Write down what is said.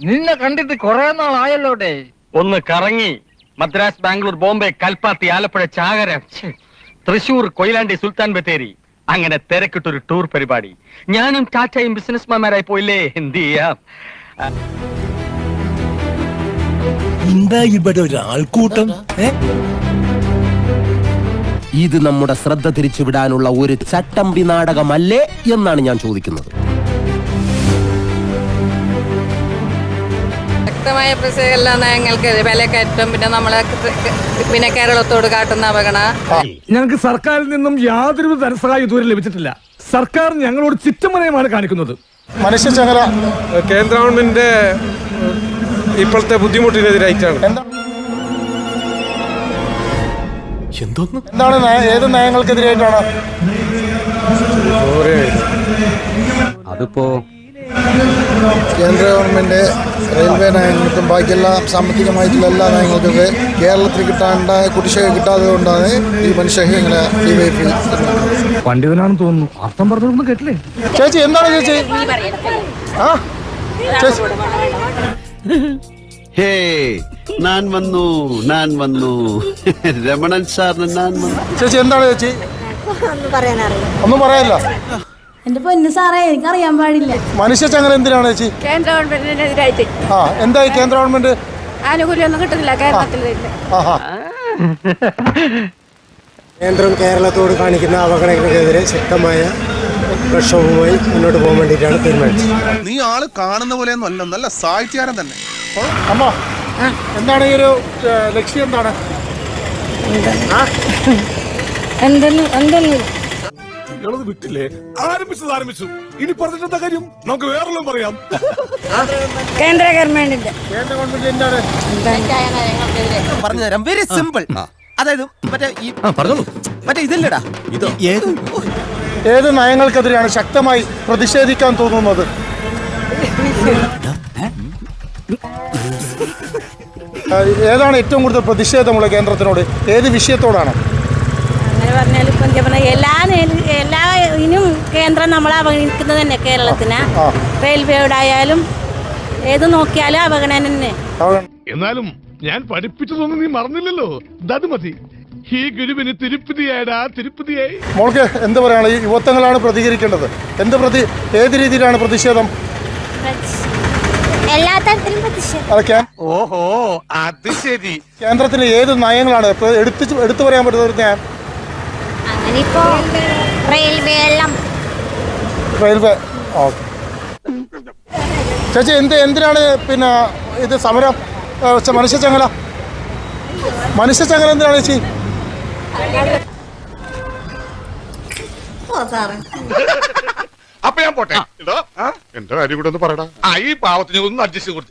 നിന്നെ കണ്ടിട്ട് കുറെ നാളായല്ലോടെ. ഒന്ന് കറങ്ങി മദ്രാസ്, ബാംഗ്ലൂർ, ബോംബെ, കൽപ്പാത്തി, ആലപ്പുഴ, ചാകര, തൃശൂർ, കൊയിലാണ്ടി, സുൽത്താൻ ബത്തേരി, അങ്ങനെ തിരക്കിട്ടൊരു ടൂർ പരിപാടി. ഞാനും ടാറ്റയും ബിസിനസ്മാൻമാരായി പോയില്ലേ, എന്ത് ചെയ്യാം. എന്താ ഇവിടെ ഒരാൾക്കൂട്ടം? ഇത് നമ്മുടെ ശ്രദ്ധ തിരിച്ചുവിടാനുള്ള ഒരു ചട്ടമ്പി നാടകമല്ലേ എന്നാണ് ഞാൻ ചോദിക്കുന്നത്. ശക്തമായ പ്രതിഷേധ നയങ്ങൾക്ക് വിലക്കയറ്റം, പിന്നെ കേരളത്തോട് കാട്ടുന്ന അവഗണന. ഞങ്ങൾക്ക് സർക്കാരിൽ നിന്നും യാതൊരു ധനസഹായം ഇതുവരെ ലഭിച്ചിട്ടില്ല. സർക്കാർ ഞങ്ങളോട് ചിറ്റമനയമാണ് കാണിക്കുന്നത്. മനുഷ്യചങ്ങല കേന്ദ്ര ഗവൺമെന്റിന്റെ ഇപ്പോഴത്തെ ബുദ്ധിമുട്ടിനെതിരായിട്ടാണ്. എന്താണ് ഏത് നയങ്ങൾക്കെതിരായിട്ടാണ്? അതിപ്പോ കേന്ദ്ര ഗവൺമെന്റ് റെയിൽവേ നയങ്ങൾക്കും ബാക്കിയെല്ലാ സാമ്പത്തികമായിട്ടുള്ള എല്ലാ നയങ്ങൾക്കൊക്കെ കേരളത്തിൽ കിട്ടാണ്ട കുടിശ്ശിക കിട്ടാതെ കൊണ്ടാണ് ഈ മനുഷ്യങ്ങളെ പണ്ഡിതനാണെന്ന് തോന്നുന്നു. അർത്ഥം പറഞ്ഞൊന്നും കേട്ടില്ലേ? ചേച്ചി എന്താണ് ചേച്ചി? ഹേ ഞാൻ വന്നു രമണൻ സാറിന് ഞാൻ വന്നു. ചേച്ചി എന്താണ് ചേച്ചി? ഒന്നും പറയാനില്ല. എന്റെ പൊന്നു സാറേ, എനിക്കറിയാൻ പാടില്ല. മനുഷ്യചങ്ങല എന്തിനാണ് ചേച്ചി? കേന്ദ്ര ഗവൺമെന്റിനെതിരായിട്ട്. എന്തായി കേന്ദ്ര ഗവൺമെന്റ് ആനുകൂല്യമൊന്നും കിട്ടുന്നില്ല കേരളത്തിൽ. കേന്ദ്രം കേരളത്തോട് കാണിക്കുന്ന അവഗണനകൾക്കെതിരെ ശക്തമായ പ്രക്ഷോഭവുമായി മുന്നോട്ട് പോകാൻ വേണ്ടിയിട്ടാണ് തീരുമാനിച്ചത്. നീ ആള് കാണുന്ന പോലെയൊന്നും അല്ല, നല്ല സാഹിത്യകാരൻ തന്നെ. അമ്മ എന്താണ് ഈ ഒരു ലക്ഷ്യം? എന്താണ് വിട്ടില്ലേ? ആരംഭിച്ചു. ഇനി പറഞ്ഞിട്ടെന്താ കാര്യം? നമുക്ക് വേറെല്ലാം പറയാം. കേന്ദ്ര ഗവൺമെന്റിന്റെ എന്താണ് പറഞ്ഞുതരാം. Very simple. അതായത് മറ്റേ ഇതല്ലടാ, ഏത് നയങ്ങൾക്കെതിരെയാണ് ശക്തമായി പ്രതിഷേധിക്കാൻ തോന്നുന്നത്? ഏതാണ് ഏറ്റവും കൂടുതൽ പ്രതിഷേധമുള്ള കേന്ദ്രത്തിനോട്? ഏത് വിഷയത്തോടാണ്? അങ്ങനെ പറഞ്ഞാൽ ഇപ്പം എല്ലാ ഇനും കേന്ദ്രം നമ്മളെ അവഗണിക്കുന്നത് തന്നെ. കേരളത്തിന് റെയിൽവേയോടായാലും ഏത് നോക്കിയാലും അവഗണന തന്നെ. എന്നാലും ഞാൻ പഠിപ്പിച്ചതൊന്നും നീ മറന്നില്ലല്ലോ. അത് മതി. ഈ ഗുരുവിന് തിരുപ്പതിയായി. മോൾക്ക് എന്ത് പറയാണ്? ഈ യുവത്വങ്ങളാണ് പ്രതികരിക്കേണ്ടത്. ഏത് രീതിയിലാണ് പ്രതിഷേധം? എല്ലാ തരത്തിലും പ്രതിഷേധം. ഓഹോ, അത് ശരി. കേന്ദ്രത്തിന് ഏത് നയങ്ങളാണ് എടുത്തു പറയാൻ പറ്റുന്നത്? അങ്ങനിപ്പോ റെയിൽവേ. ഓക്കെ ചേച്ചി, എന്തിനാണ് പിന്നെ ഇത് സമരം? മനുഷ്യചങ്ങല എന്തിനാണ് ചേച്ചി? അപ്പൊ ഞാൻ പോട്ടെ. എന്റെ കാര്യം കൂടെ ഒന്ന് പറയടാ. ഈ പാവത്തിന് ഒന്ന് അഡ്ജസ്റ്റ് കൊടുത്തു.